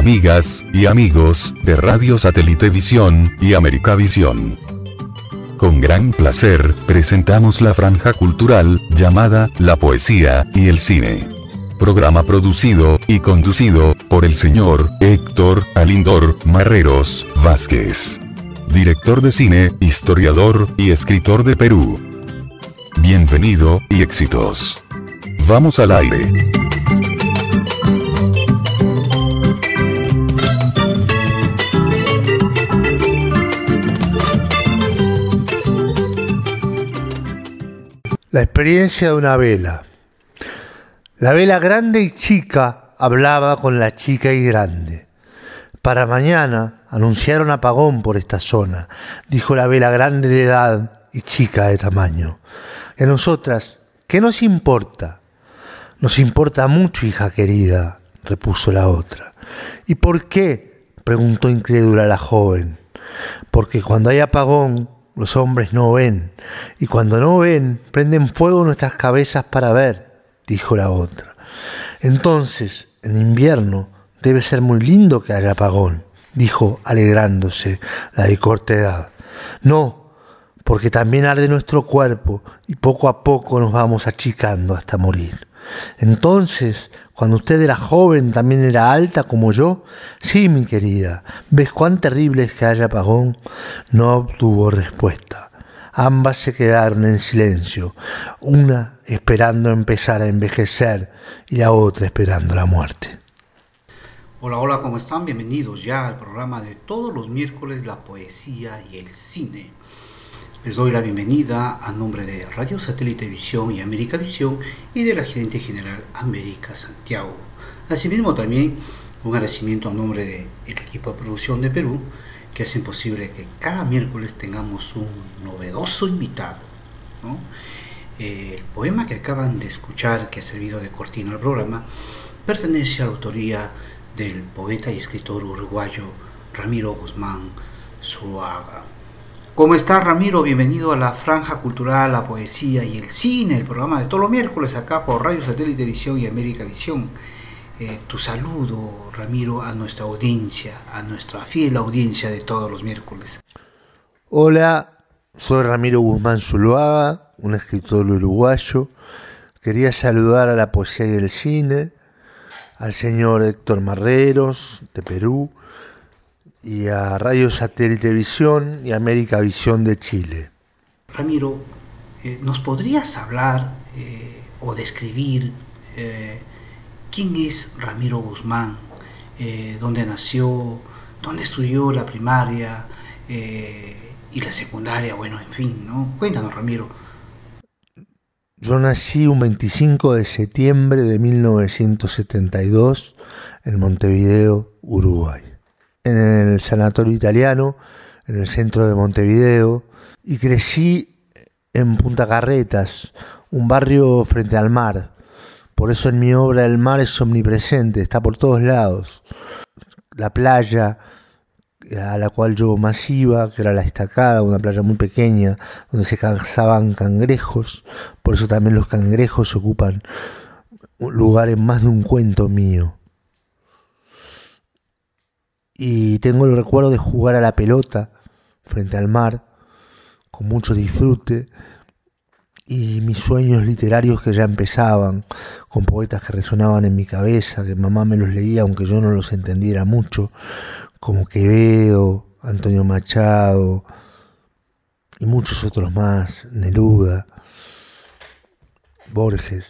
amigas y amigos de Radio Satelitevisión y Americavisión. Con gran placer, presentamos la franja cultural, llamada La Poesía y el Cine. Programa producido y conducido por el señor Héctor Alindor Marreros Vázquez. Director de cine, historiador y escritor de Perú. Bienvenido y éxitos. Vamos al aire. La experiencia de una vela. La vela grande y chica hablaba con la chica y grande. Para mañana anunciaron apagón por esta zona, dijo la vela grande de edad y chica de tamaño. Y a nosotras, ¿qué nos importa? Nos importa mucho, hija querida, repuso la otra. ¿Y por qué?, preguntó incrédula la joven. Porque cuando hay apagón, los hombres no ven, y cuando no ven, prenden fuego nuestras cabezas para ver, dijo la otra. Entonces, en invierno, debe ser muy lindo que haya apagón, dijo alegrándose la de corta edad. No, porque también arde nuestro cuerpo, y poco a poco nos vamos achicando hasta morir. Entonces, cuando usted era joven, ¿también era alta como yo? Sí, mi querida. ¿Ves cuán terrible es que haya apagón? No obtuvo respuesta. Ambas se quedaron en silencio, una esperando empezar a envejecer y la otra esperando la muerte. Hola, hola, ¿cómo están? Bienvenidos ya al programa de todos los miércoles, La Poesía y el Cine. Les doy la bienvenida a nombre de Radio Satelitevisión y Americavisión y de la gerente general América Santiago. Asimismo también un agradecimiento a nombre del equipo de producción de Perú, que hacen posible que cada miércoles tengamos un novedoso invitado, ¿no? El poema que acaban de escuchar, que ha servido de cortina al programa, pertenece a la autoría del poeta y escritor uruguayo Ramiro Guzmán Zuluaga. ¿Cómo estás, Ramiro? Bienvenido a la franja cultural, la poesía y el cine, el programa de todos los miércoles acá por Radio Satelitevisión y Americavisión. Tu saludo, Ramiro, a nuestra audiencia, a nuestra fiel audiencia de todos los miércoles. Hola, soy Ramiro Guzmán Zuluaga, un escritor uruguayo. Quería saludar a la poesía y el cine, al señor Héctor Marreros, de Perú, y a Radio Satelitevisión y Americavisión de Chile. Ramiro, ¿nos podrías hablar o describir quién es Ramiro Guzmán? ¿Dónde nació? ¿Dónde estudió la primaria y la secundaria? Bueno, en fin, ¿no? Cuéntanos, Ramiro. Yo nací un 25 de septiembre de 1972 en Montevideo, Uruguay. En el sanatorio italiano, en el centro de Montevideo, y crecí en Punta Carretas, un barrio frente al mar. Por eso en mi obra el mar es omnipresente, está por todos lados. La playa a la cual yo más iba, que era La Estacada, una playa muy pequeña, donde se cazaban cangrejos, por eso también los cangrejos ocupan un lugar en más de un cuento mío. Y tengo el recuerdo de jugar a la pelota frente al mar, con mucho disfrute, y mis sueños literarios que ya empezaban, con poetas que resonaban en mi cabeza, que mamá me los leía aunque yo no los entendiera mucho, como Quevedo, Antonio Machado y muchos otros más, Neruda, Borges.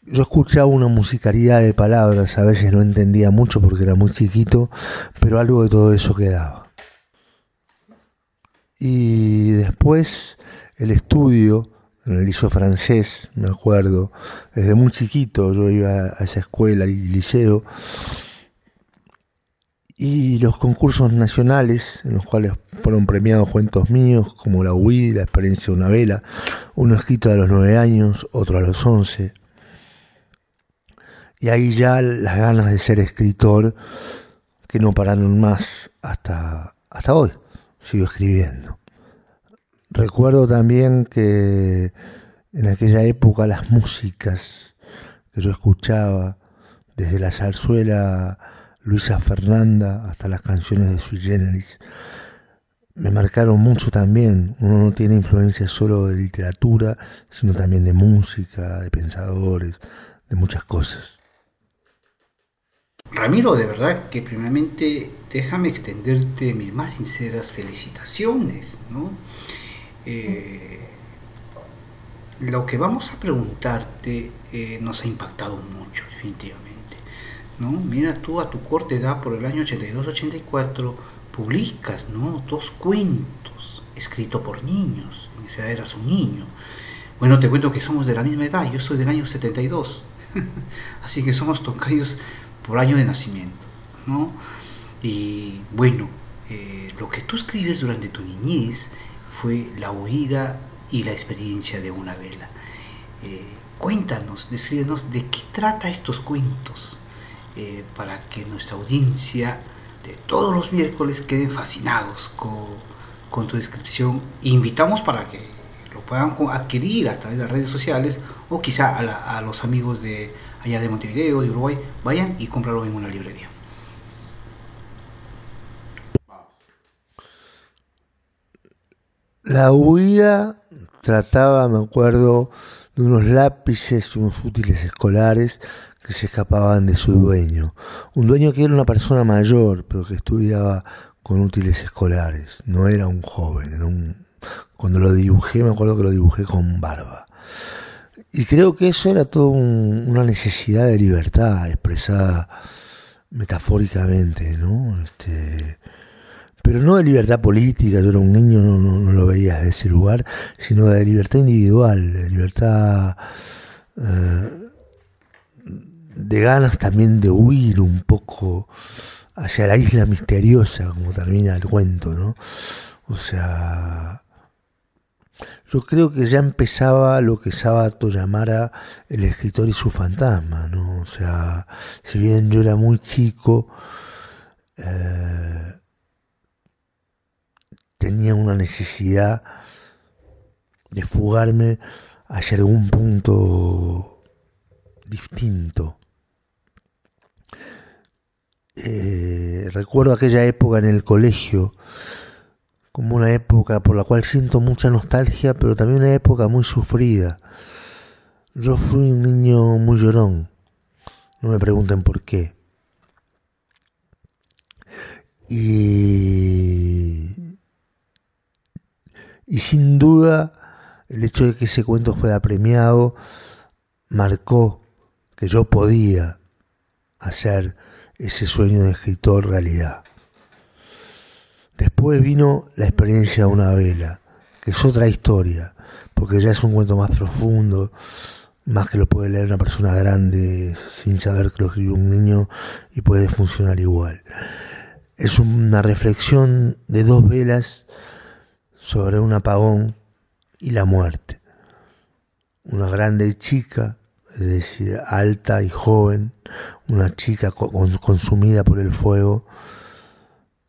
Yo escuchaba una musicalidad de palabras, a veces no entendía mucho porque era muy chiquito, pero algo de todo eso quedaba. Y después el estudio en el liceo francés, me acuerdo, desde muy chiquito yo iba a esa escuela y liceo, y los concursos nacionales en los cuales fueron premiados cuentos míos como La huida, La experiencia de una vela, uno escrito a los 9 años, otro a los 11. Y ahí ya las ganas de ser escritor que no pararon más hasta hoy. Sigo escribiendo. Recuerdo también que en aquella época las músicas que yo escuchaba, desde la zarzuela Luisa Fernanda, hasta las canciones de Sui Generis, me marcaron mucho también. Uno no tiene influencia solo de literatura, sino también de música, de pensadores, de muchas cosas. Ramiro, de verdad que primeramente déjame extenderte mis más sinceras felicitaciones, ¿no? Lo que vamos a preguntarte nos ha impactado mucho, definitivamente, ¿no? Mira, tú a tu corta edad, por el año 82-84, publicas, ¿no?, 2 cuentos escritos por niños. En esa edad eras un niño. Bueno, te cuento que somos de la misma edad, yo soy del año 72, así que somos tocayos por año de nacimiento, ¿no? Y bueno, lo que tú escribes durante tu niñez fue la huida y la experiencia de una vela. Cuéntanos, descríbenos de qué trata estos cuentos, para que nuestra audiencia de todos los miércoles queden fascinados con tu descripción. Invitamos para que lo puedan adquirir a través de las redes sociales, o quizá a los amigos de allá de Montevideo, de Uruguay, vayan y cómpralo en una librería. La huida trataba, me acuerdo, de unos lápices y unos útiles escolares que se escapaban de su dueño. Un dueño que era una persona mayor, pero que estudiaba con útiles escolares. No era un joven, cuando lo dibujé, me acuerdo que lo dibujé con barba. Y creo que eso era todo una necesidad de libertad expresada metafóricamente, ¿no? Pero no de libertad política. Yo era un niño, no lo veía desde ese lugar, sino de libertad individual, de libertad, de ganas también de huir un poco hacia la isla misteriosa, como termina el cuento, ¿no? O sea, yo creo que ya empezaba lo que Sábato llamara el escritor y su fantasma, ¿no? O sea, si bien yo era muy chico, tenía una necesidad de fugarme hacia algún punto distinto. Recuerdo aquella época en el colegio como una época por la cual siento mucha nostalgia, pero también una época muy sufrida. Yo fui un niño muy llorón, no me pregunten por qué. Y sin duda el hecho de que ese cuento fuera premiado marcó que yo podía hacer ese sueño de escritor realidad. Después vino la experiencia de una vela, que es otra historia, porque ya es un cuento más profundo, más que lo puede leer una persona grande sin saber que lo escribió un niño, y puede funcionar igual. Es una reflexión de 2 velas sobre un apagón y la muerte. Una grande chica, es decir, alta y joven, una chica consumida por el fuego,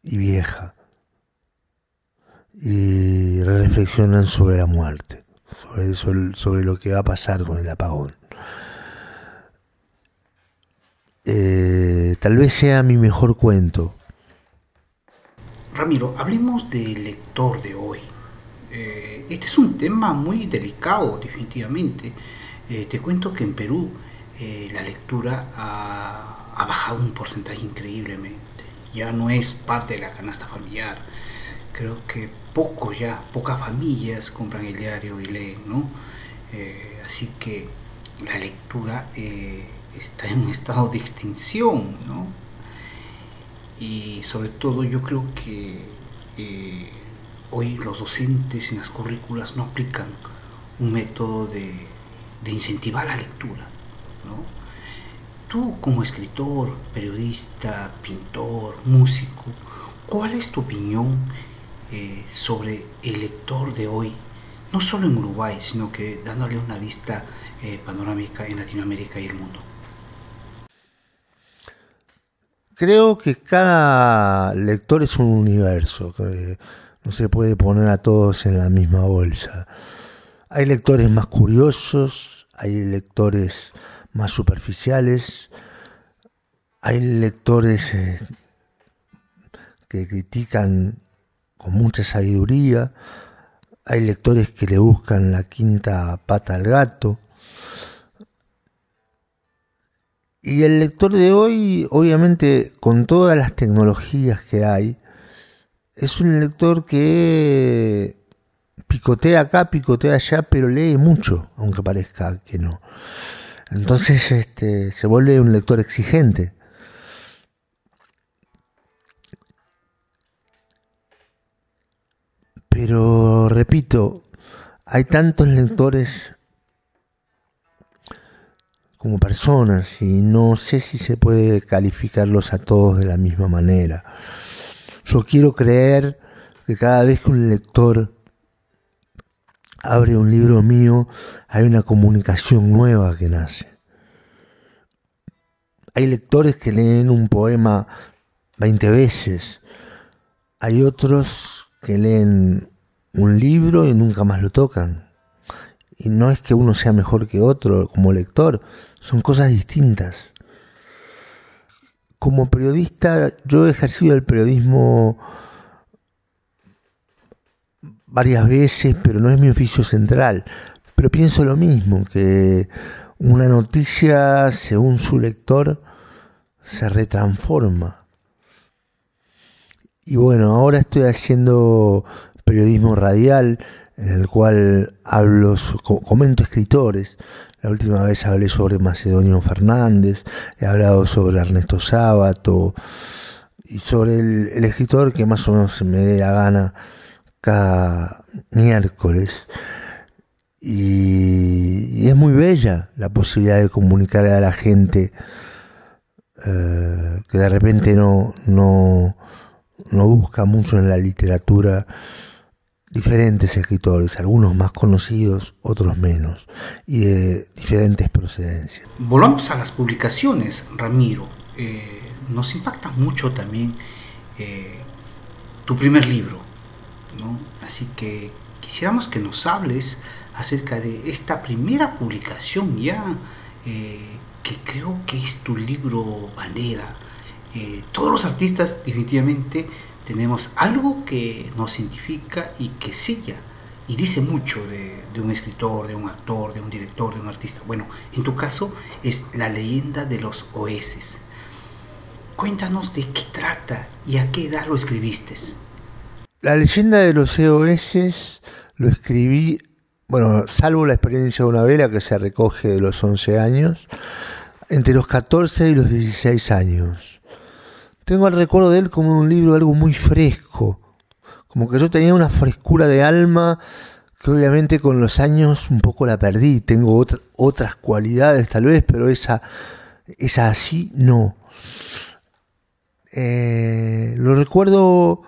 y vieja. Y reflexionan sobre la muerte, sobre lo que va a pasar con el apagón. Tal vez sea mi mejor cuento. Ramiro, hablemos del lector de hoy. Este es un tema muy delicado, definitivamente. Te cuento que en Perú la lectura ha bajado un porcentaje increíblemente. Ya no es parte de la canasta familiar. Creo que pocas familias compran el diario y leen, ¿no? Así que la lectura está en un estado de extinción, ¿no? Y sobre todo yo creo que hoy los docentes en las currículas no aplican un método de incentivar la lectura, ¿no? Tú, como escritor, periodista, pintor, músico, ¿cuál es tu opinión sobre el lector de hoy, no solo en Uruguay, sino que dándole una vista panorámica en Latinoamérica y el mundo? Creo que cada lector es un universo, que no se puede poner a todos en la misma bolsa. Hay lectores más curiosos, hay lectores más superficiales, Hay lectores que critican con mucha sabiduría, hay lectores que le buscan la quinta pata al gato, y el lector de hoy, obviamente, con todas las tecnologías que hay, es un lector que picotea acá, picotea allá, pero lee mucho, aunque parezca que no. Entonces se vuelve un lector exigente. Pero repito, hay tantos lectores como personas y no sé si se puede calificarlos a todos de la misma manera. Yo quiero creer que cada vez que un lector abre un libro mío hay una comunicación nueva que nace. Hay lectores que leen un poema 20 veces, hay otros que leen un libro y nunca más lo tocan. Y no es que uno sea mejor que otro como lector, son cosas distintas. Como periodista, yo he ejercido el periodismo varias veces, pero no es mi oficio central. Pero pienso lo mismo, que una noticia, según su lector, se retransforma. Y bueno, ahora estoy haciendo periodismo radial, en el cual comento escritores. La última vez hablé sobre Macedonio Fernández, he hablado sobre Ernesto Sábato y sobre el escritor que más o menos se me dé la gana cada miércoles. Y es muy bella la posibilidad de comunicar a la gente que de repente no busca mucho en la literatura diferentes escritores, algunos más conocidos, otros menos, y de diferentes procedencias. Volvamos a las publicaciones, Ramiro. Nos impacta mucho también tu primer libro, ¿no? Así que quisiéramos que nos hables acerca de esta primera publicación ya, que creo que es tu libro bandera. Todos los artistas definitivamente tenemos algo que nos identifica y que sella y dice mucho de un escritor, de un actor, de un director, de un artista. Bueno, en tu caso es La leyenda de los Oeses. Cuéntanos de qué trata y a qué edad lo escribiste. La leyenda de los Oeses lo escribí, bueno, salvo la experiencia de una vela que se recoge de los 11 años, entre los 14 y los 16 años. Tengo el recuerdo de él como un libro algo muy fresco, como que yo tenía una frescura de alma que obviamente con los años un poco la perdí. Tengo otras cualidades tal vez, pero esa así no. Lo recuerdo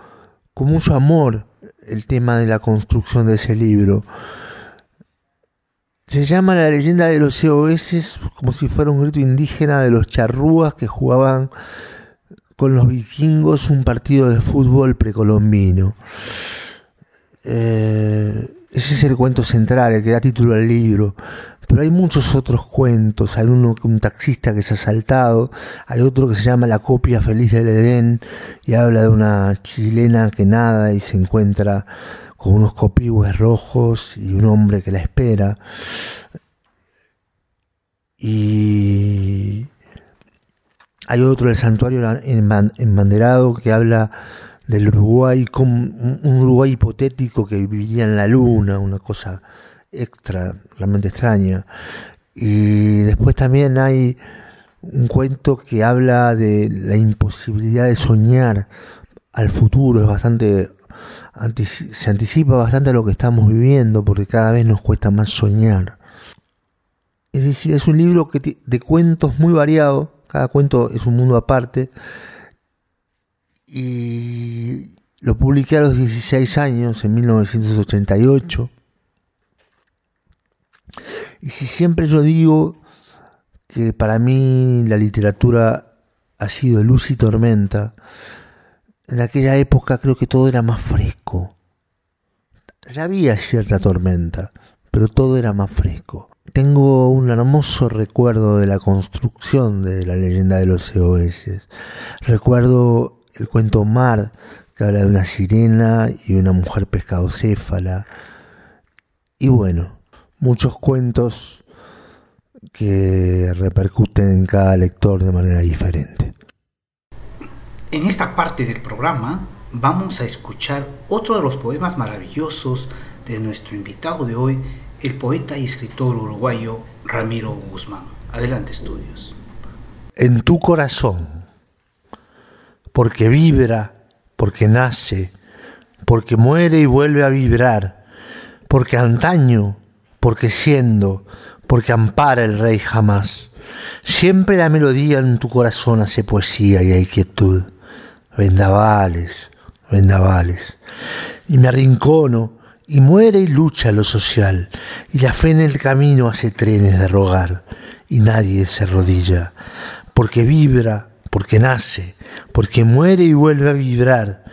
con mucho amor, el tema de la construcción de ese libro. Se llama La leyenda de los Oeses, como si fuera un grito indígena de los charrúas que jugaban con los vikingos un partido de fútbol precolombino. Ese es el cuento central, el que da título al libro. Pero hay muchos otros cuentos. Hay un taxista que se ha asaltado, hay otro que se llama La copia feliz del Edén y habla de una chilena que nada y se encuentra con unos copihue rojos y un hombre que la espera. Y hay otro, El santuario embanderado, que habla del Uruguay, como un Uruguay hipotético que viviría en la luna, una cosa realmente extraña. Y después también hay un cuento que habla de la imposibilidad de soñar al futuro. Se anticipa bastante a lo que estamos viviendo, porque cada vez nos cuesta más soñar. Es decir, es un libro de cuentos muy variado. Cada cuento es un mundo aparte. Y lo publiqué a los 16 años, en 1988. Y si siempre yo digo que para mí la literatura ha sido luz y tormenta, en aquella época creo que todo era más fresco. Ya había cierta tormenta, pero todo era más fresco. Tengo un hermoso recuerdo de la construcción de la leyenda de los SOS. Recuerdo el cuento Mar, que habla de una sirena y una mujer pescadocéfala. Y bueno, muchos cuentos que repercuten en cada lector de manera diferente. En esta parte del programa vamos a escuchar otro de los poemas maravillosos de nuestro invitado de hoy, el poeta y escritor uruguayo Ramiro Guzmán. Adelante, estudios. En tu corazón, porque vibra, porque nace, porque muere y vuelve a vibrar, porque antaño, porque siendo, porque ampara el rey jamás. Siempre la melodía en tu corazón hace poesía y hay quietud. Vendavales, vendavales. Y me arrincono, y muere y lucha lo social, y la fe en el camino hace trenes de rogar, y nadie se arrodilla, porque vibra, porque nace, porque muere y vuelve a vibrar.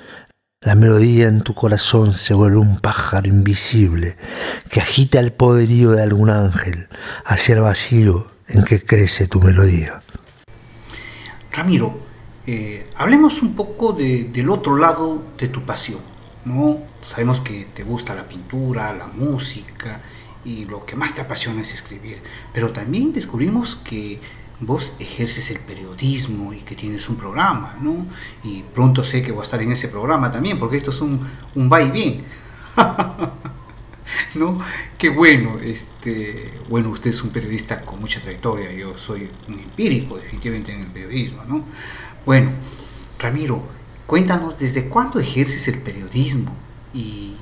La melodía en tu corazón se vuelve un pájaro invisible que agita el poderío de algún ángel hacia el vacío en que crece tu melodía. Ramiro, hablemos un poco del otro lado de tu pasión, ¿no? Sabemos que te gusta la pintura, la música y lo que más te apasiona es escribir, pero también descubrimos que vos ejerces el periodismo y que tienes un programa, ¿no? Y pronto sé que voy a estar en ese programa también, porque esto es un va y bien. ¿No? Qué bueno, bueno, usted es un periodista con mucha trayectoria, yo soy un empírico definitivamente en el periodismo, ¿no? Bueno, Ramiro, cuéntanos desde cuándo ejerces el periodismo y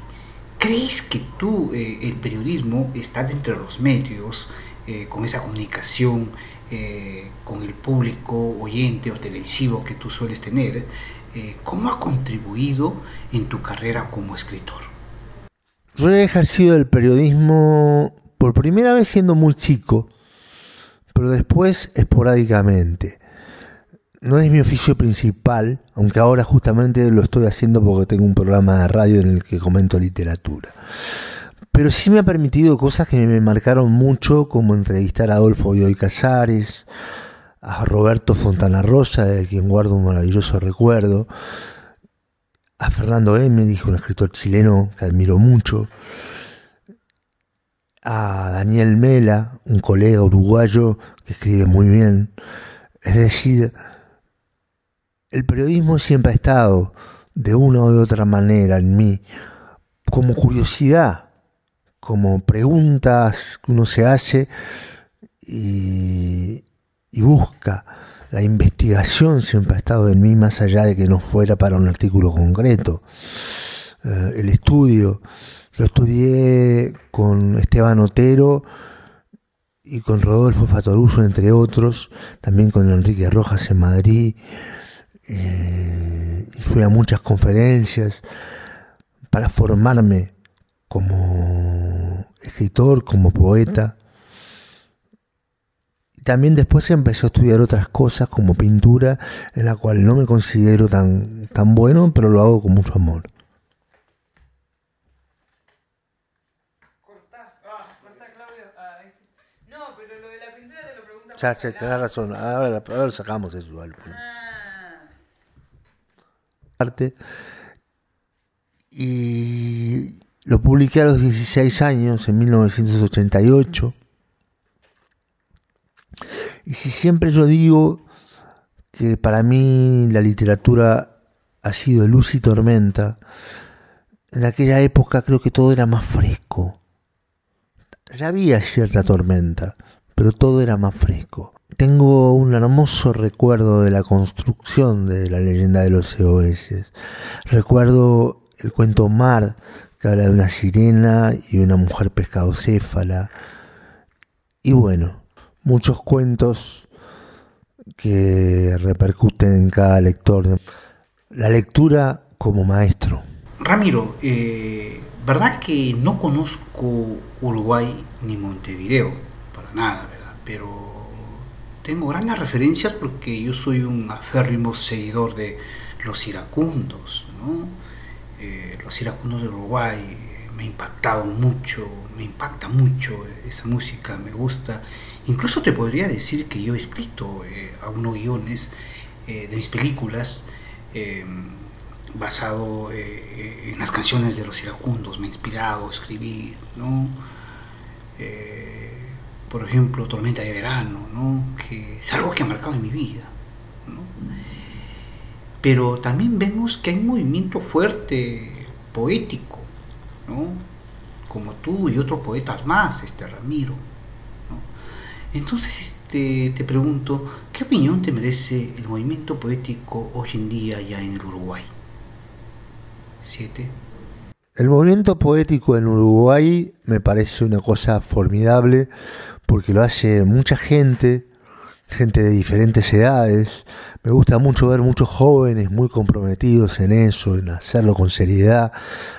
¿crees que tú, el periodismo, está dentro de los medios, con esa comunicación con el público oyente o televisivo que tú sueles tener? ¿Cómo ha contribuido en tu carrera como escritor? Yo he ejercido el periodismo por primera vez siendo muy chico, pero después esporádicamente. No es mi oficio principal, aunque ahora justamente lo estoy haciendo porque tengo un programa de radio en el que comento literatura. Pero sí me ha permitido cosas que me marcaron mucho, como entrevistar a Adolfo Bioy Casares, a Roberto Fontana Rosa, de quien guardo un maravilloso recuerdo, a Fernando Emmerich, un escritor chileno que admiro mucho, a Daniel Mela, un colega uruguayo que escribe muy bien. Es decir, el periodismo siempre ha estado de una u otra manera en mí, como curiosidad, como preguntas que uno se hace y busca. La investigación siempre ha estado en mí, más allá de que no fuera para un artículo concreto. El estudio, lo estudié con Esteban Otero y con Rodolfo Fattoruso, entre otros, también con Enrique Rojas en Madrid, y fui a muchas conferencias para formarme como escritor, como poeta. También después empecé a estudiar otras cosas como pintura, en la cual no me considero tan bueno, pero lo hago con mucho amor. Cortá, Claudio. No, pero lo de la pintura te lo preguntas. Ya sé, tenés razón, ahora sacamos eso igual. Parte. Y lo publiqué a los 16 años, en 1988. Y si siempre yo digo que para mí la literatura ha sido luz y tormenta, en aquella época creo que todo era más fresco. Ya había cierta tormenta, pero todo era más fresco. Tengo un hermoso recuerdo de la construcción de la leyenda de los SOS. Recuerdo el cuento Mar, que habla de una sirena y una mujer pescadocéfala. Y bueno, muchos cuentos que repercuten en cada lector. La lectura como maestro. Ramiro, verdad que no conozco Uruguay ni Montevideo, para nada, ¿verdad? Pero tengo grandes referencias porque yo soy un aférrimo seguidor de los iracundos, ¿no? Los iracundos de Uruguay, me ha impactado mucho, me impacta mucho esa música, me gusta. Incluso te podría decir que yo he escrito algunos guiones de mis películas basado en las canciones de los iracundos, me ha inspirado a escribir, ¿no? Por ejemplo, Tormenta de Verano, ¿no? Que es algo que ha marcado en mi vida, ¿no? Pero también vemos que hay un movimiento fuerte, poético, ¿no? Como tú y otros poetas más, Ramiro, ¿no? Entonces te pregunto, ¿qué opinión te merece el movimiento poético hoy en día ya en el Uruguay? 7. El movimiento poético en Uruguay me parece una cosa formidable porque lo hace mucha gente de diferentes edades. Me gusta mucho ver muchos jóvenes muy comprometidos en eso, en hacerlo con seriedad.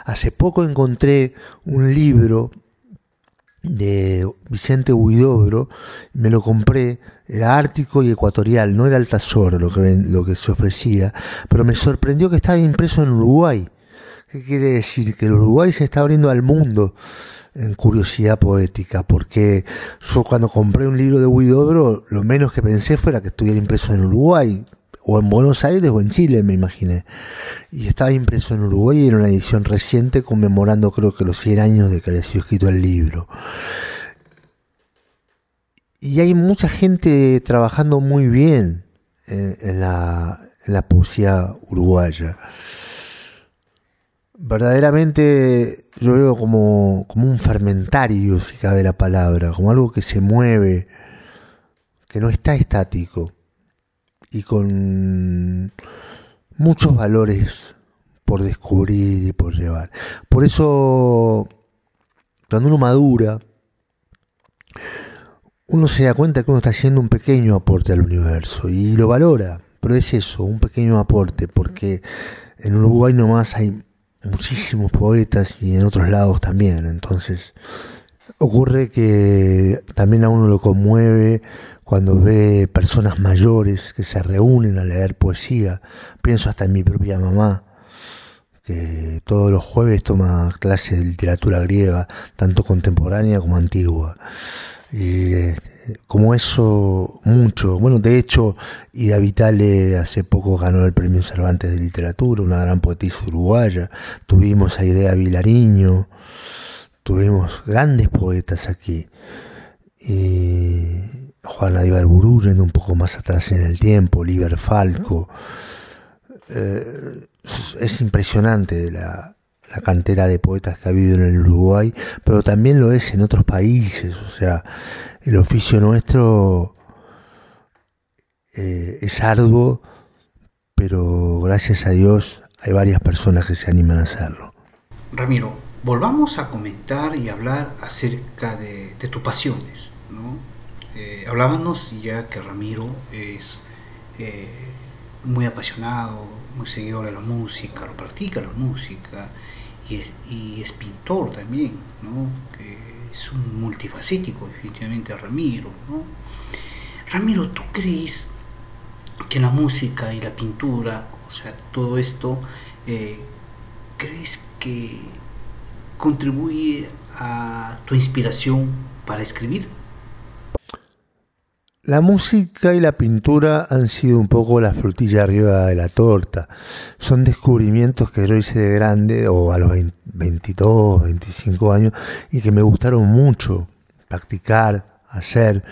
Hace poco encontré un libro de Vicente Huidobro, me lo compré, era ártico y ecuatorial, no era Altazor lo que se ofrecía, pero me sorprendió que estaba impreso en Uruguay. ¿Qué quiere decir? Que el Uruguay se está abriendo al mundo en curiosidad poética, porque yo cuando compré un libro de Huidobro, lo menos que pensé fuera que estuviera impreso en Uruguay, o en Buenos Aires o en Chile, me imaginé. Y estaba impreso en Uruguay y era una edición reciente conmemorando creo que los 100 años de que había sido escrito el libro. Y hay mucha gente trabajando muy bien en la poesía uruguaya. Verdaderamente yo veo como un fermentario, si cabe la palabra, como algo que se mueve, que no está estático y con muchos valores por descubrir y por llevar. Por eso, cuando uno madura, uno se da cuenta que uno está haciendo un pequeño aporte al universo y lo valora, pero es eso, un pequeño aporte, porque en Uruguay nomás hay muchísimos poetas y en otros lados también. Entonces ocurre que también a uno lo conmueve cuando ve personas mayores que se reúnen a leer poesía. Pienso hasta en mi propia mamá, que todos los jueves toma clases de literatura griega, tanto contemporánea como antigua. Y como eso, mucho. Bueno, de hecho, Ida Vitale hace poco ganó el Premio Cervantes de Literatura, una gran poetisa uruguaya. Tuvimos a Idea Vilariño, tuvimos grandes poetas aquí. Y Juana de Ibarburu, yendo un poco más atrás en el tiempo, Oliver Falco. Es impresionante la cantera de poetas que ha habido en el Uruguay, pero también lo es en otros países. O sea, el oficio nuestro es arduo, pero gracias a Dios hay varias personas que se animan a hacerlo. Ramiro, volvamos a comentar y hablar acerca de tus pasiones, ¿no? Hablábamos ya que Ramiro es muy apasionado, muy seguidor de la música, lo practica la música y es pintor también, ¿no? Que es un multifacético definitivamente Ramiro, ¿no? Ramiro, ¿tú crees que la música y la pintura, o sea, todo esto, crees que contribuye a tu inspiración para escribir? La música y la pintura han sido un poco la frutilla arriba de la torta. Son descubrimientos que yo hice de grande, o a los 22, 25 años, y que me gustaron mucho practicar, hacer.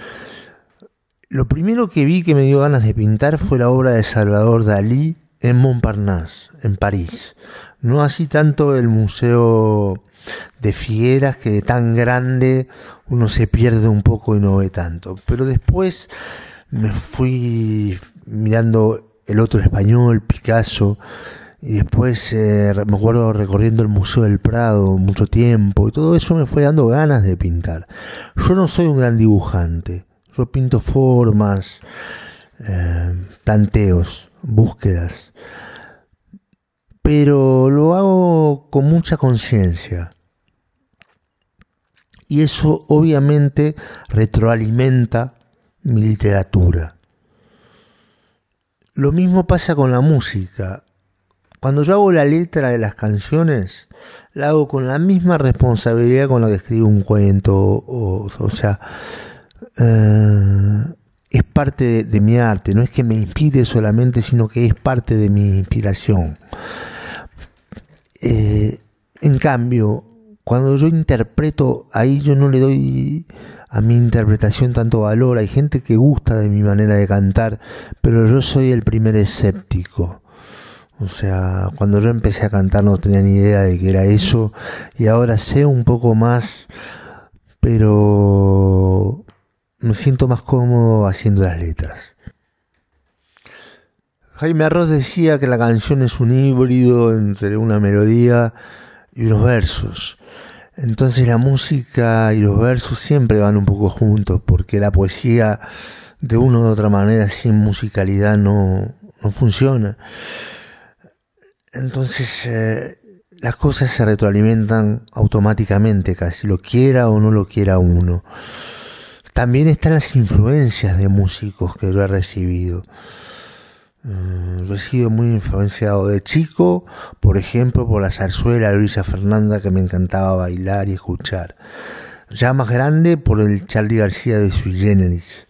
Lo primero que vi que me dio ganas de pintar fue la obra de Salvador Dalí en Montparnasse, en París. No así tanto el Museo de Figueras, que de tan grande uno se pierde un poco y no ve tanto. Pero después me fui mirando el otro español, Picasso, y después me acuerdo recorriendo el Museo del Prado mucho tiempo, y todo eso me fue dando ganas de pintar. Yo no soy un gran dibujante, yo pinto formas, planteos, búsquedas, pero lo hago con mucha conciencia. Y eso obviamente retroalimenta mi literatura. Lo mismo pasa con la música. cuando yo hago la letra de las canciones, la hago con la misma responsabilidad con la que escribo un cuento, o sea, es parte de mi arte, no es que me inspire solamente, sino que es parte de mi inspiración. En cambio, cuando yo interpreto, ahí yo no le doy a mi interpretación tanto valor. Hay gente que gusta de mi manera de cantar, pero yo soy el primer escéptico. O sea, cuando yo empecé a cantar no tenía ni idea de que era eso, y ahora sé un poco más, pero me siento más cómodo haciendo las letras. Jaime Arroz decía que la canción es un híbrido entre una melodía y unos versos. Entonces la música y los versos siempre van un poco juntos, porque la poesía de una u otra manera sin musicalidad no funciona. Entonces las cosas se retroalimentan automáticamente, casi lo quiera o no lo quiera uno. También están las influencias de músicos que yo he recibido. Yo he sido muy influenciado de chico, por ejemplo, por la zarzuela de Luisa Fernanda, que me encantaba bailar y escuchar. Ya más grande, por el Charly García de Sui Generis.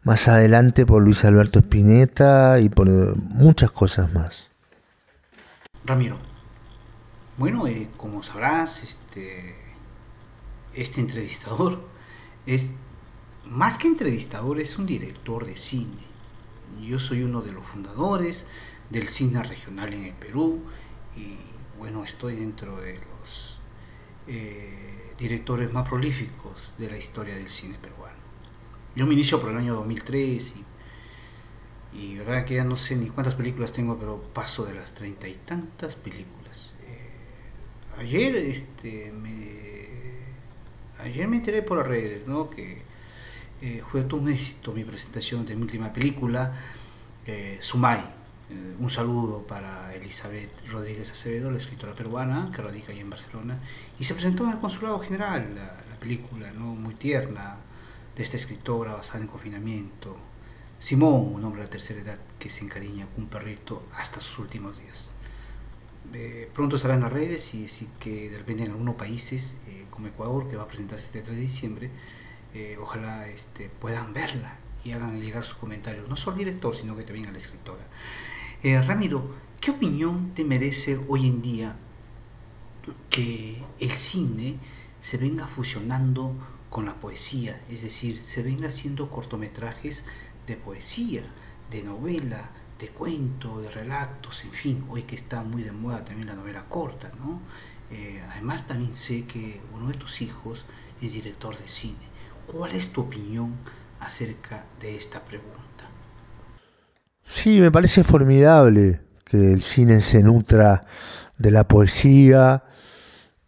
Más adelante, por Luis Alberto Spinetta y por muchas cosas más. Ramiro, bueno, como sabrás, este entrevistador es, más que entrevistador, es un director de cine. Yo soy uno de los fundadores del cine regional en el Perú y bueno, estoy dentro de los directores más prolíficos de la historia del cine peruano. Yo me inicio por el año 2003 y verdad que ya no sé ni cuántas películas tengo, pero paso de las 30 y tantas películas. Ayer me enteré por las redes, ¿no?, que fue todo un éxito mi presentación de mi última película, Sumay. Un saludo para Elizabeth Rodríguez Acevedo, la escritora peruana que radica ahí en Barcelona, y se presentó en el Consulado General la película, ¿no?, muy tierna, de esta escritora basada en confinamiento. Simón, un hombre de la tercera edad que se encariña con un perrito hasta sus últimos días. Pronto estará en las redes, y sí que de repente en algunos países como Ecuador, que va a presentarse este 3 de diciembre, ojalá puedan verla y hagan llegar sus comentarios, no solo al director, sino que también a la escritora. Ramiro, ¿qué opinión te merece hoy en día que el cine se venga fusionando con la poesía? Es decir, se venga haciendo cortometrajes de poesía, de novela, de cuento, de relatos, en fin, hoy que está muy de moda también la novela corta, ¿no? Además también sé que uno de tus hijos es director de cine. ¿Cuál es tu opinión acerca de esta pregunta? Sí, me parece formidable que el cine se nutra de la poesía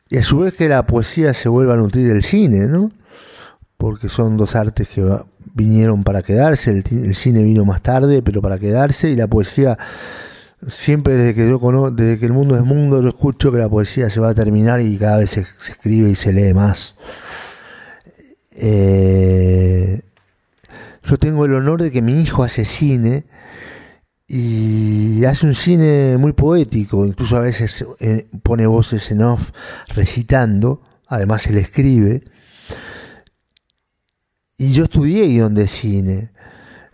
y a su vez que la poesía se vuelva a nutrir del cine, ¿no? Porque son dos artes que vinieron para quedarse. El cine vino más tarde, pero para quedarse, y la poesía, siempre desde que el mundo es mundo, yo escucho que la poesía se va a terminar y cada vez se escribe y se lee más. Yo tengo el honor de que mi hijo hace cine y hace un cine muy poético, incluso a veces pone voces en off recitando, además él escribe. Y yo estudié guión de cine,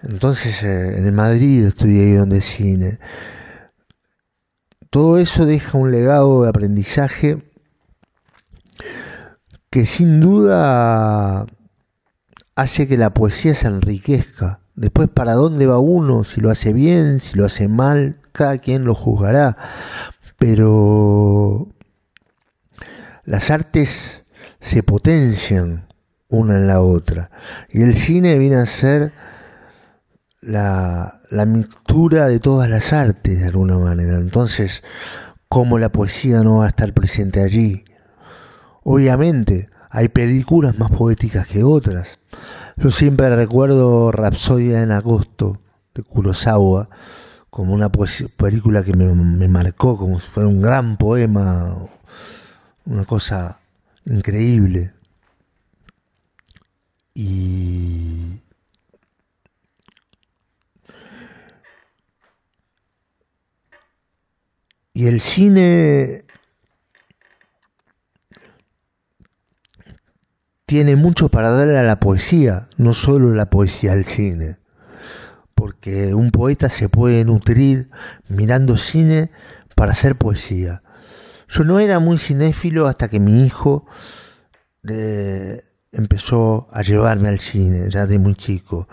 entonces en Madrid estudié guión de cine. Todo eso deja un legado de aprendizaje que sin duda hace que la poesía se enriquezca. Después, ¿para dónde va uno? Si lo hace bien, si lo hace mal, cada quien lo juzgará. Pero las artes se potencian una en la otra. Y el cine viene a ser la mixtura de todas las artes, de alguna manera. Entonces, ¿cómo la poesía no va a estar presente allí? Obviamente, hay películas más poéticas que otras. Yo siempre recuerdo Rapsodia en agosto, de Kurosawa, como una película que me marcó, como si fuera un gran poema, una cosa increíble. Y el cine tiene mucho para darle a la poesía, no solo la poesía al cine. Porque un poeta se puede nutrir mirando cine para hacer poesía. Yo no era muy cinéfilo hasta que mi hijo empezó a llevarme al cine, ya de muy chico.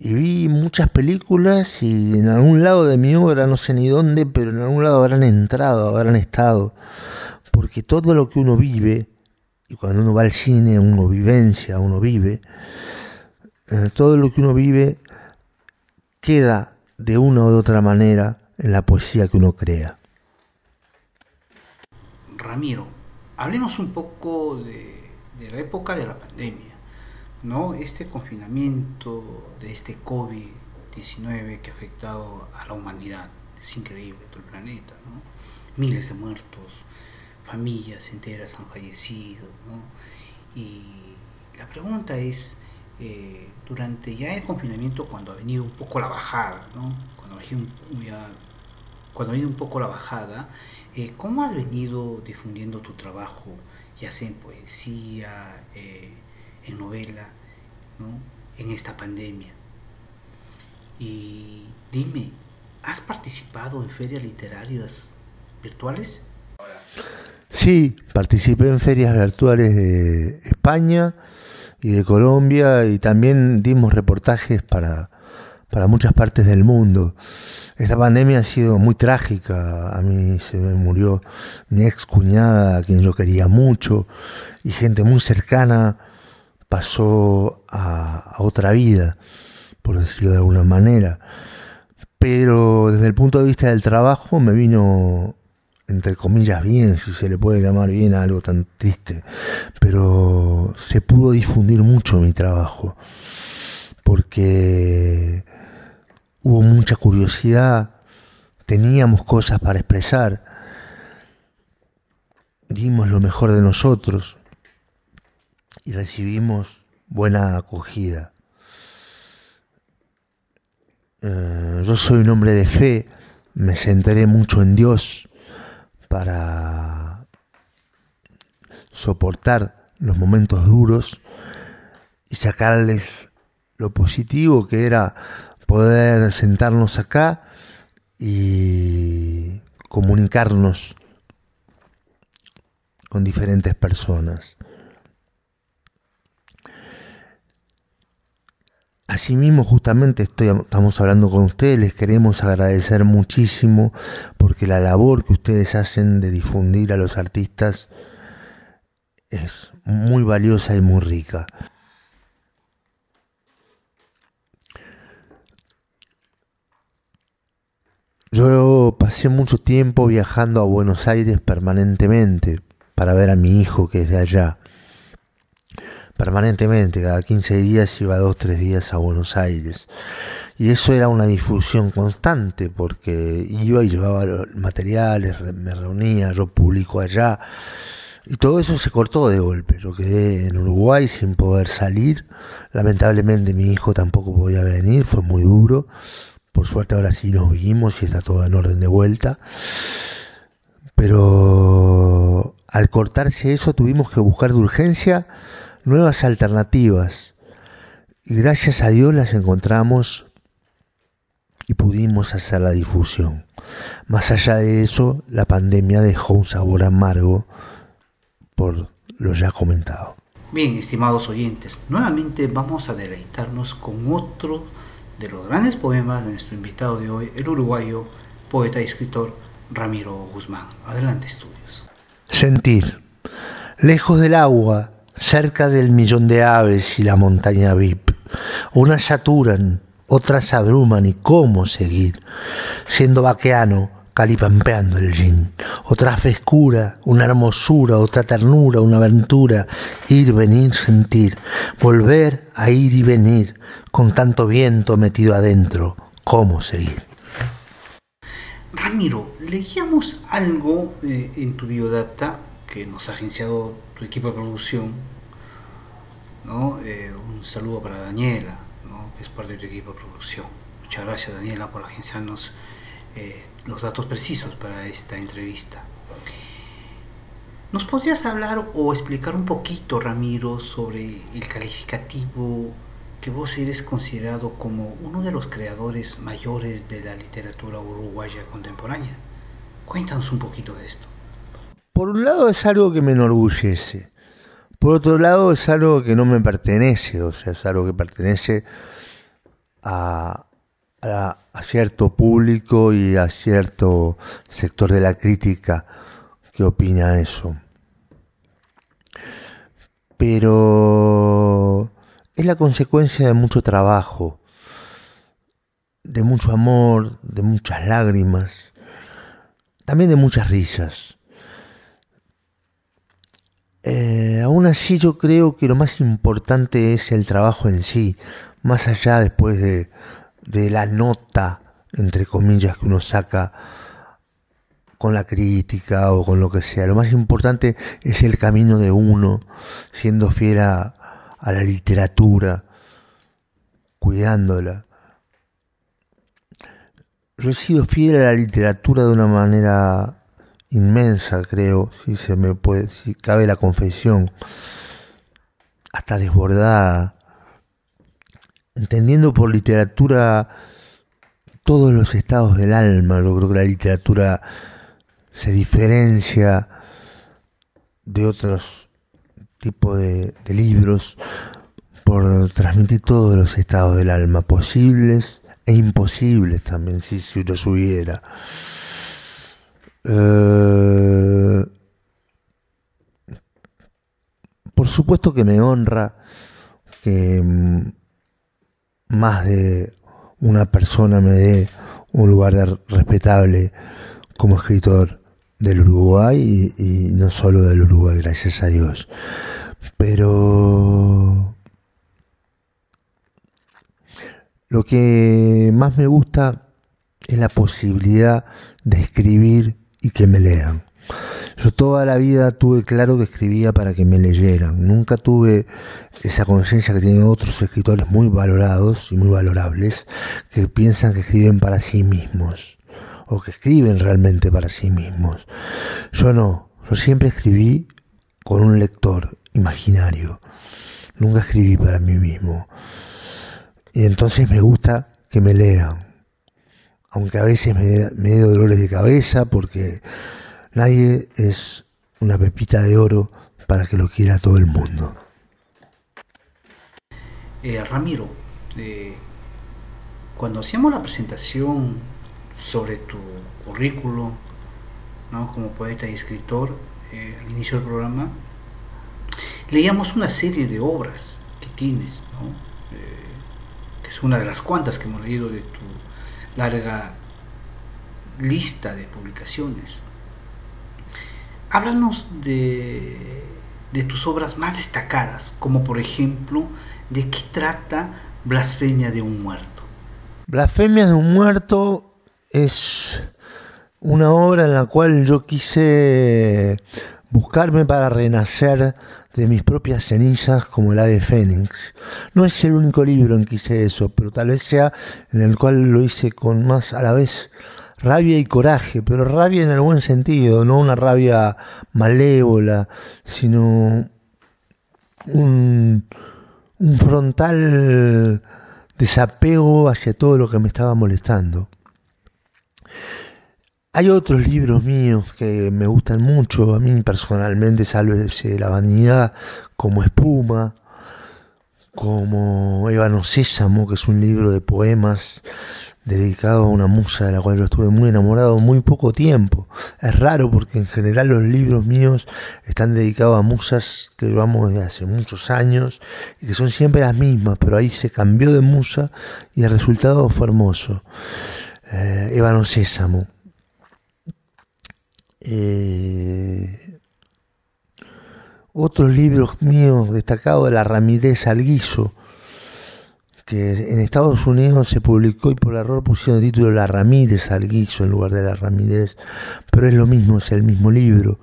Y vi muchas películas y en algún lado de mi obra, no sé ni dónde, pero en algún lado habrán entrado, habrán estado. Porque todo lo que uno vive, y cuando uno va al cine uno vivencia, uno vive, todo lo que uno vive queda de una u otra manera en la poesía que uno crea. Ramiro, hablemos un poco de la época de la pandemia, ¿no? Este confinamiento de este COVID-19 que ha afectado a la humanidad, es increíble, todo el planeta, ¿no? Miles de muertos, familias enteras han fallecido, ¿no? Y la pregunta es, durante ya el confinamiento, cuando ha venido un poco la bajada, ¿no? Cuando ha venido un poco la bajada, ¿cómo has venido difundiendo tu trabajo, ya sea en poesía, en novela, ¿no? En esta pandemia? Y dime, ¿has participado en ferias literarias virtuales? Sí, participé en ferias virtuales de España y de Colombia, y también dimos reportajes para muchas partes del mundo. Esta pandemia ha sido muy trágica. A mí se me murió mi ex cuñada, a quien yo quería mucho, y gente muy cercana pasó a otra vida, por decirlo de alguna manera. Pero desde el punto de vista del trabajo me vino, entre comillas, bien, si se le puede llamar bien a algo tan triste, pero se pudo difundir mucho mi trabajo, porque hubo mucha curiosidad, teníamos cosas para expresar, dimos lo mejor de nosotros y recibimos buena acogida. Yo soy un hombre de fe, me centré mucho en Dios para soportar los momentos duros y sacarles lo positivo, que era poder sentarnos acá y comunicarnos con diferentes personas. Asimismo, justamente estamos hablando con ustedes, les queremos agradecer muchísimo porque la labor que ustedes hacen de difundir a los artistas es muy valiosa y muy rica. Yo pasé mucho tiempo viajando a Buenos Aires permanentemente para ver a mi hijo, que es de allá. Permanentemente, cada 15 días iba 2-3 días a Buenos Aires. Y eso era una difusión constante, porque iba y llevaba materiales, me reunía, yo publico allá. Y todo eso se cortó de golpe. Yo quedé en Uruguay sin poder salir. Lamentablemente mi hijo tampoco podía venir, fue muy duro. Por suerte ahora sí nos vimos y está todo en orden de vuelta. Pero al cortarse eso tuvimos que buscar de urgencia nuevas alternativas. Y gracias a Dios las encontramos y pudimos hacer la difusión. Más allá de eso, la pandemia dejó un sabor amargo por lo ya comentado. Bien, estimados oyentes, nuevamente vamos a deleitarnos con otro de los grandes poemas de nuestro invitado de hoy, el uruguayo, poeta y escritor Ramiro Guzmán. Adelante, estudios. Sentir. Lejos del agua, cerca del millón de aves y la montaña VIP, unas saturan, otras abruman, y cómo seguir, siendo vaqueano, calipampeando el gin. Otra frescura, una hermosura, otra ternura, una aventura, ir, venir, sentir, volver a ir y venir, con tanto viento metido adentro, cómo seguir. Ramiro, leíamos algo en tu biodata que nos ha agenciado tu equipo de producción, ¿no? Un saludo para Daniela, ¿no? Que es parte de tu equipo de producción. Muchas gracias, Daniela, por agenciarnos los datos precisos para esta entrevista. ¿Nos podrías hablar o explicar un poquito, Ramiro, sobre el calificativo que vos eres considerado como uno de los creadores mayores de la literatura uruguaya contemporánea? Cuéntanos un poquito de esto. Por un lado es algo que me enorgullece, por otro lado es algo que no me pertenece, o sea, es algo que pertenece a cierto público y a cierto sector de la crítica que opina eso. Pero es la consecuencia de mucho trabajo, de mucho amor, de muchas lágrimas, también de muchas risas. Aún así yo creo que lo más importante es el trabajo en sí, más allá después de la nota, entre comillas, que uno saca con la crítica o con lo que sea. Lo más importante es el camino de uno, siendo fiel a la literatura, cuidándola. Yo he sido fiel a la literatura de una manera inmensa, creo, si cabe la confesión, hasta desbordada, entendiendo por literatura todos los estados del alma. Yo creo que la literatura se diferencia de otros tipos de libros por transmitir todos los estados del alma, posibles e imposibles también, si los hubiera. Por supuesto que me honra que más de una persona me dé un lugar respetable como escritor del Uruguay y no solo del Uruguay, gracias a Dios. Pero lo que más me gusta es la posibilidad de escribir y que me lean. Yo toda la vida tuve claro que escribía para que me leyeran. Nunca tuve esa conciencia que tienen otros escritores muy valorados y muy valorables, que piensan que escriben para sí mismos, o que escriben realmente para sí mismos. Yo no, yo siempre escribí con un lector imaginario. Nunca escribí para mí mismo. Y entonces me gusta que me lean. Aunque a veces me dé dolores de cabeza, porque nadie es una pepita de oro para que lo quiera todo el mundo. Ramiro, cuando hacíamos la presentación sobre tu currículo, ¿no?, como poeta y escritor, al inicio del programa, leíamos una serie de obras que tienes, ¿no? Que es una de las cuantas que hemos leído de tu larga lista de publicaciones. Háblanos de tus obras más destacadas, como por ejemplo, ¿de qué trata Blasfemia de un muerto? Blasfemia de un muerto es una obra en la cual yo quise buscarme para renacer de mis propias cenizas como el ave fénix. No es el único libro en que hice eso, pero tal vez sea en el cual lo hice con más a la vez rabia y coraje, pero rabia en el buen sentido, no una rabia malévola, sino un frontal desapego hacia todo lo que me estaba molestando. Hay otros libros míos que me gustan mucho, a mí personalmente, Sálvese la vanidad, como Espuma, como Ébano Sésamo, que es un libro de poemas dedicado a una musa de la cual yo estuve muy enamorado muy poco tiempo. Es raro porque en general los libros míos están dedicados a musas que yo amo desde hace muchos años y que son siempre las mismas, pero ahí se cambió de musa y el resultado fue hermoso. Ébano Sésamo. Otros libros míos destacados, La Ramírez al guiso, que en Estados Unidos se publicó y por error pusieron el título La Ramírez al guiso en lugar de La Ramírez, pero es lo mismo, es el mismo libro.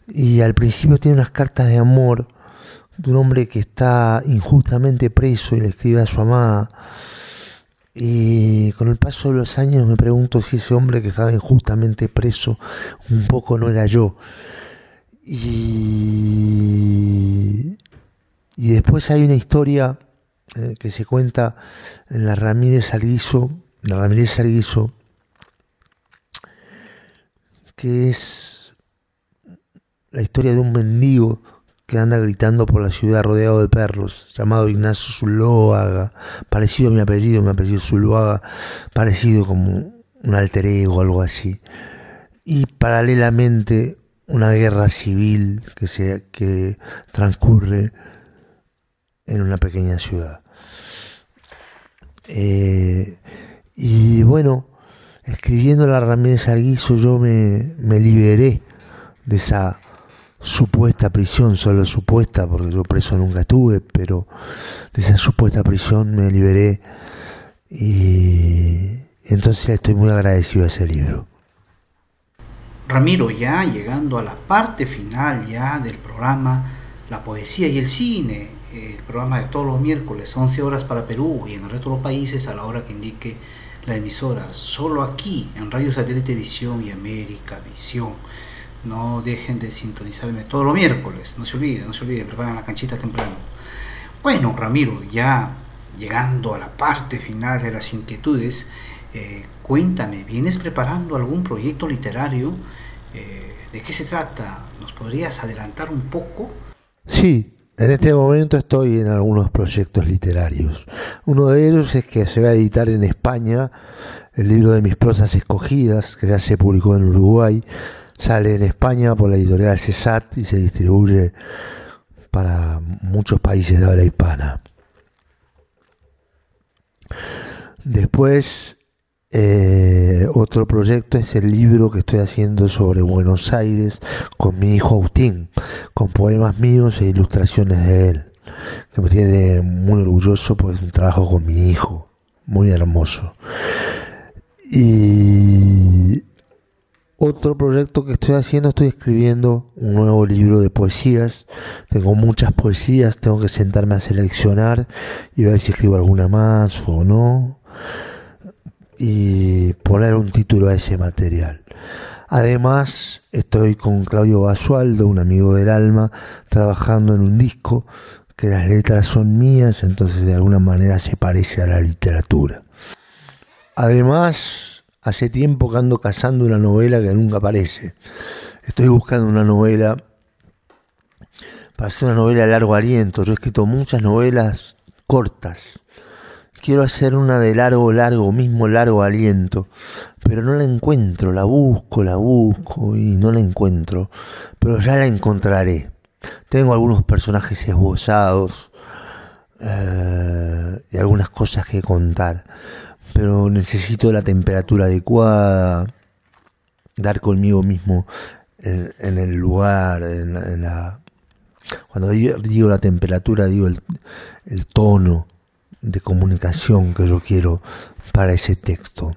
Y al principio tiene unas cartas de amor de un hombre que está injustamente preso y le escribe a su amada, Y con el paso de los años me pregunto si ese hombre que estaba injustamente preso un poco no era yo. Y después hay una historia que se cuenta en la Ramírez Arguizo, que es la historia de un mendigo que anda gritando por la ciudad rodeado de perros, llamado Ignacio Zuloaga, parecido a mi apellido Zuloaga, parecido como un alter ego o algo así. Y paralelamente una guerra civil que transcurre en una pequeña ciudad. Y bueno, escribiendo la Ramírez Arguizo yo me liberé de esa supuesta prisión, solo supuesta, porque yo preso nunca estuve, pero de esa supuesta prisión me liberé, y entonces estoy muy agradecido a ese libro. Ramiro, ya llegando a la parte final ya del programa La Poesía y el Cine, el programa de todos los miércoles, 11 horas para Perú y en el resto de los países a la hora que indique la emisora, solo aquí en Radio Satélite Visión y América Visión. No dejen de sintonizarme todos los miércoles, no se olviden, preparan la canchita temprano. Bueno, Ramiro, ya llegando a la parte final de las inquietudes, cuéntame, ¿vienes preparando algún proyecto literario? ¿De qué se trata? ¿Nos podrías adelantar un poco? Sí, en este momento estoy en algunos proyectos literarios. Uno de ellos es que se va a editar en España el libro de mis prosas escogidas, que ya se publicó en Uruguay. Sale en España por la editorial CESAT y se distribuye para muchos países de habla hispana. Después, otro proyecto es el libro que estoy haciendo sobre Buenos Aires con mi hijo Agustín, con poemas míos e ilustraciones de él, que me tiene muy orgulloso porque es un trabajo con mi hijo, muy hermoso. Y otro proyecto que estoy escribiendo un nuevo libro de poesías. Tengo muchas poesías, tengo que sentarme a seleccionar y ver si escribo alguna más o no, y poner un título a ese material. Además, estoy con Claudio Basualdo, un amigo del alma, trabajando en un disco que las letras son mías, entonces de alguna manera se parece a la literatura. Además, hace tiempo que ando cazando una novela que nunca aparece. Estoy buscando una novela para hacer una novela de largo aliento. Yo he escrito muchas novelas cortas. Quiero hacer una de largo aliento, pero no la encuentro. La busco y no la encuentro, pero ya la encontraré. Tengo algunos personajes esbozados y algunas cosas que contar, pero necesito la temperatura adecuada, dar conmigo mismo en el lugar, cuando digo la temperatura, digo el tono de comunicación que yo quiero para ese texto,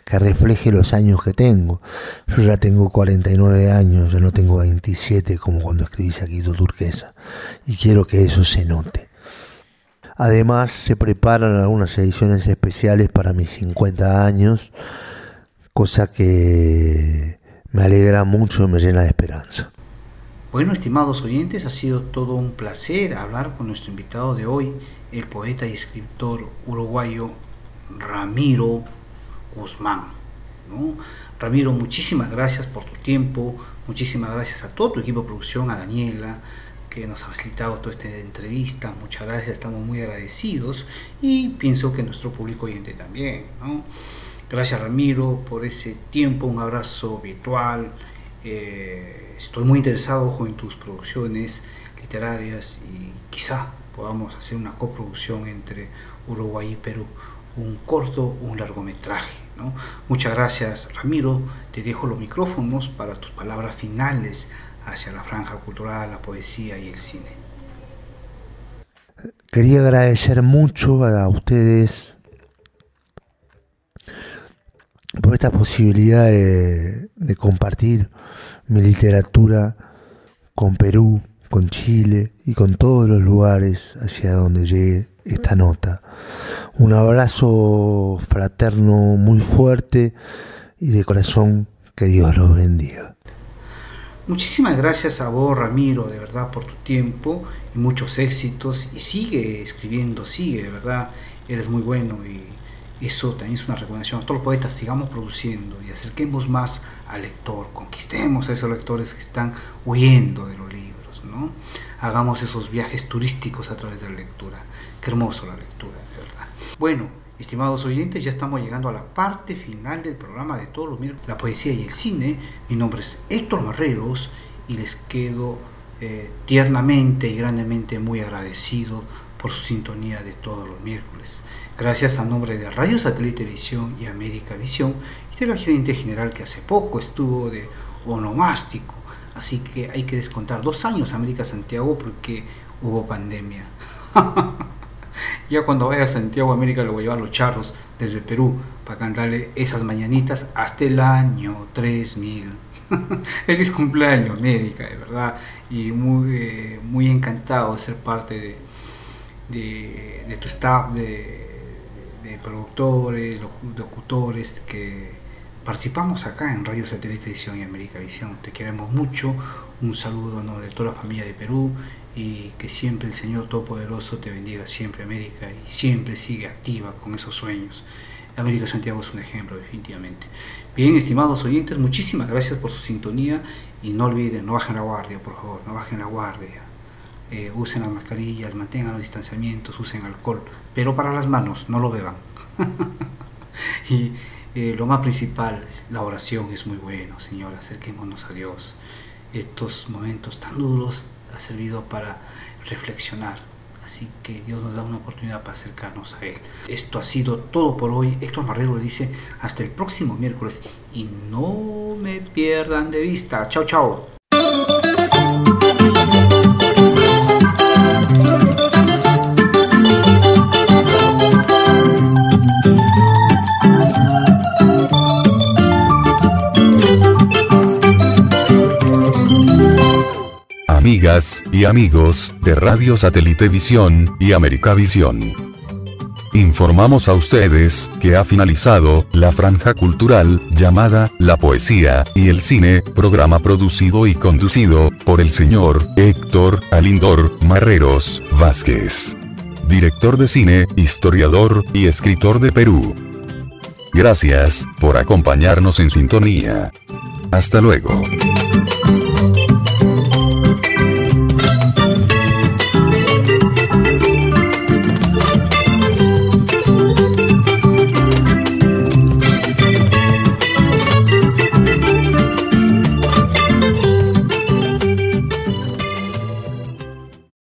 que refleje los años que tengo. Yo ya tengo 49 años, ya no tengo 27 como cuando escribí Saquito Turquesa, y quiero que eso se note. Además, se preparan algunas ediciones especiales para mis 50 años, cosa que me alegra mucho y me llena de esperanza. Bueno, estimados oyentes, ha sido todo un placer hablar con nuestro invitado de hoy, el poeta y escritor uruguayo Ramiro Guzmán, ¿no? Ramiro, muchísimas gracias por tu tiempo, muchísimas gracias a todo tu equipo de producción, a Daniela, que nos ha facilitado toda esta entrevista. Muchas gracias, estamos muy agradecidos, y pienso que nuestro público oyente también, ¿no? Gracias, Ramiro, por ese tiempo, un abrazo virtual. Estoy muy interesado en tus producciones literarias y quizá podamos hacer una coproducción entre Uruguay y Perú, un corto, un largometraje, ¿no? Muchas gracias, Ramiro. Te dejo los micrófonos para tus palabras finales hacia la franja cultural, la poesía y el cine. Quería agradecer mucho a ustedes por esta posibilidad de compartir mi literatura con Perú, con Chile y con todos los lugares hacia donde llegue esta nota. Un abrazo fraterno muy fuerte y de corazón, que Dios los bendiga. Muchísimas gracias a vos, Ramiro, de verdad, por tu tiempo y muchos éxitos. Y sigue escribiendo, sigue, de verdad, eres muy bueno y eso también es una recomendación a todos los poetas. Sigamos produciendo y acerquemos más al lector, conquistemos a esos lectores que están huyendo de los libros, ¿no? Hagamos esos viajes turísticos a través de la lectura. Qué hermoso la lectura, de verdad. Bueno, estimados oyentes, ya estamos llegando a la parte final del programa de todos los miércoles, la poesía y el cine. Mi nombre es Héctor Marreros y les quedo tiernamente y grandemente muy agradecido por su sintonía de todos los miércoles. Gracias a nombre de Radio Satélite Visión y América Visión y de la gerente general que hace poco estuvo de onomástico. Así que hay que descontar 2 años América Santiago porque hubo pandemia. Ya cuando vaya a Santiago América lo voy a llevar los charros desde Perú para cantarle esas mañanitas hasta el año 3000. Feliz cumpleaños, América, de verdad. Y muy encantado de ser parte de tu staff, de productores, locutores que participamos acá en Radio Satélite Visión y América Visión. Te queremos mucho. Un saludo, ¿no?, de toda la familia de Perú. Y que siempre el Señor Todopoderoso te bendiga siempre, América, y siempre sigue activa con esos sueños. América Santiago es un ejemplo, definitivamente. Bien, estimados oyentes, muchísimas gracias por su sintonía y no olviden, no bajen la guardia, por favor, no bajen la guardia. Usen las mascarillas, mantengan los distanciamientos, usen alcohol, pero para las manos, no lo beban. Y lo más principal, la oración es muy bueno, Señor, acerquémonos a Dios. Estos momentos tan duros ha servido para reflexionar, así que Dios nos da una oportunidad para acercarnos a Él. Esto ha sido todo por hoy. Héctor Marrero le dice hasta el próximo miércoles y no me pierdan de vista. Chao, chao. Amigas y amigos de Radio Satélite Visión y América Visión, informamos a ustedes que ha finalizado la franja cultural llamada La Poesía y el Cine, programa producido y conducido por el señor Héctor Alindor Marreros Vázquez, director de cine, historiador y escritor de Perú. Gracias por acompañarnos en sintonía. Hasta luego.